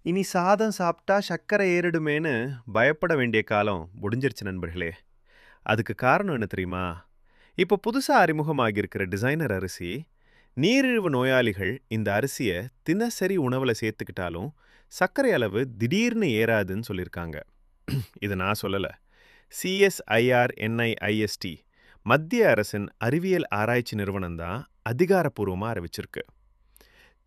இனி சாதம் சாப்பிட்டா சர்க்கரை ஏறிடுமேன்னு பயப்பட வேண்டிய காலம் முடிஞ்சிருச்சு நண்பர்களே. அதுக்கு காரணம் என்ன தெரியுமா? இப்போ புதுசா அறிமுகமாகியிருக்கிற டிசைனர் அரிசி, நீரிழிவு நோயாளிகள் இந்த அரிசிய தினசரி உணவுல சேர்த்துக்கிட்டாலும் சர்க்கரை அளவு திடீர்னு ஏறாதுன்னு சொல்லியிருக்காங்க. இது நான் சொல்லல. CSIR-NIIST மத்திய அரசின் அறிவியல் ஆராய்ச்சி நிறுவனம் தான் அதிகாரப்பூர்வமா அறிவிச்சிருக்கு.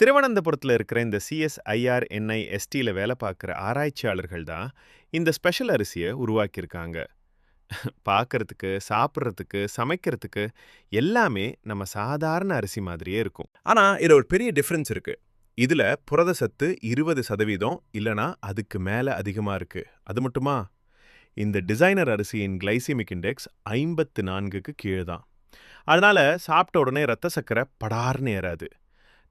திருவனந்தபுரத்துல இருக்கிற இந்த CSIR-NISTல வேலை பார்க்குற ஆராய்ச்சியாளர்கள் தான் இந்த ஸ்பெஷல் அரிசியை உருவாக்கியிருக்காங்க. பார்க்கறதுக்கு, சாப்பிட்றதுக்கு, சமைக்கிறதுக்கு எல்லாமே நம்ம சாதாரண அரிசி மாதிரியே இருக்கும். ஆனா, இதுல ஒரு பெரிய டிஃபரன்ஸ் இருக்கு. இதுல புரத சத்து 20% இல்லனா அதுக்கு மேல அதிகமா இருக்கு. அது மட்டுமா? இந்த டிசைனர் அரிசியின் கிளைசிமிக் இண்டெக்ஸ் 54க்கு கீழ தான். அதனால சாப்பிட்ட உடனே ரத்த சர்க்கரை படார்னு ஏறாது.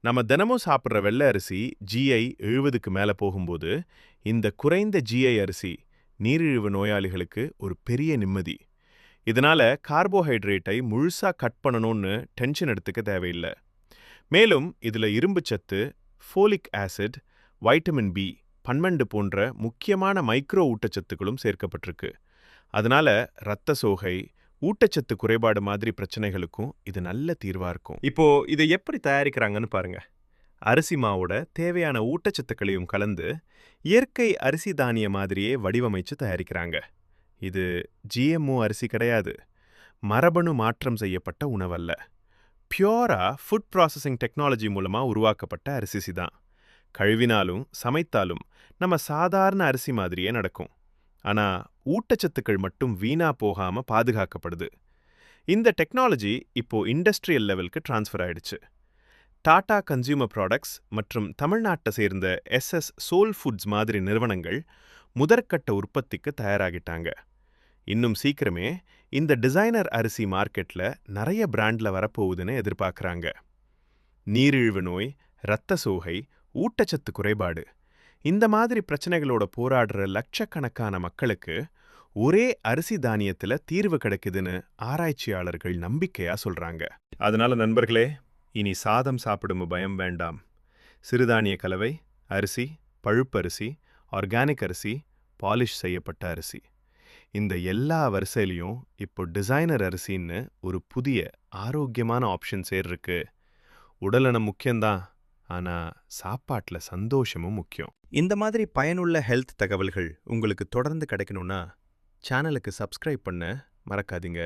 நம்ம தினமும் சாப்பிட்ற வெள்ளை அரிசி GI 70க்கு மேல போகும்போது, இந்த குறைந்த GI அரிசி நீரிழிவு நோயாளிகளுக்கு ஒரு பெரிய நிம்மதி. இதனால கார்போஹைட்ரேட்டை முழுசா கட் பண்ணணும்னு டென்ஷன் எடுத்துக்க தேவையில்லை. மேலும் இதுல இரும்புச்சத்து, ஃபோலிக் ஆசிட், வைட்டமின் பி, பன்மண்டு போன்ற முக்கியமான மைக்ரோ ஊட்டச்சத்துக்களும் சேர்க்கப்பட்டிருக்கு. அதனால இரத்த சோகை, ஊட்டச்சத்து குறைபாடு மாதிரி பிரச்சனைகளுக்கும் இது நல்ல தீர்வா இருக்கும். இப்போ இதை எப்படி தயாரிக்கிறாங்கன்னு பாருங்க. அரிசி மாவோட தேவையான ஊட்டச்சத்துக்களையும் கலந்து இயற்கை அரிசி தானிய மாதிரியே வடிவமைச்சு தயாரிக்கிறாங்க. இது GMO அரிசி கிடையாது. மரபணு மாற்றம் செய்யப்பட்ட உணவல்ல. பியூரா ஃபுட் ப்ராசஸிங் டெக்னாலஜி மூலமா உருவாக்கப்பட்ட அரிசி தான். கழுவினாலும் சமைத்தாலும் நம்ம சாதாரண அரிசி மாதிரியே நடக்கும். ஆனா ஊட்டச்சத்துக்கள் மட்டும் வீணா போகாம பாதுகாக்கப்படுது. இந்த டெக்னாலஜி இப்போ இண்டஸ்ட்ரியல் லெவலுக்கு ட்ரான்ஸ்ஃபர் ஆயிடுச்சு. டாடா கன்சியூமர் ப்ராடக்ட்ஸ் மற்றும் தமிழ்நாட்டை சேர்ந்த SS சோல் ஃபுட்ஸ் மாதிரி நிறுவனங்கள் முதற்கட்ட உற்பத்திக்கு தயாராகிட்டாங்க. இன்னும் சீக்கிரமே இந்த டிசைனர் அரிசி மார்க்கெட்ல நிறைய பிராண்ட்ல வரப்போகுதுன்னு எதிர்பார்க்கறாங்க. நீரிழிவு நோய், இரத்த சோகை, ஊட்டச்சத்து குறைபாடு இந்த மாதிரி பிரச்சனைகளோட போராடுற லட்சக்கணக்கான மக்களுக்கு ஒரே அரிசி தானியத்துல தீர்வு கிடைக்குதுன்னு ஆராய்ச்சியாளர்கள் நம்பிக்கையா சொல்றாங்க. அதனால நண்பர்களே, இனி சாதம் சாப்பிடும் பயம் வேண்டாம். சிறுதானிய கலவை, அரிசி, பழுப்பரிசி, ஆர்கானிக் அரிசி, பாலிஷ் செய்யப்பட்ட அரிசி இந்த எல்லா வரிசையிலையும் இப்போ டிசைனர் அரிசின்னு ஒரு புதிய ஆரோக்கியமான ஆப்ஷன்ஸ் இருக்கு. உடல்நலம் முக்கியம்தான், ஆனா சாப்பாட்டுல சந்தோஷமும் முக்கியம். இந்த மாதிரி பயனுள்ள ஹெல்த் தகவல்கள் உங்களுக்கு தொடர்ந்து கிடைக்கணும்னா, சேனலுக்கு சப்ஸ்கிரைப் பண்ண மறக்காதீங்க.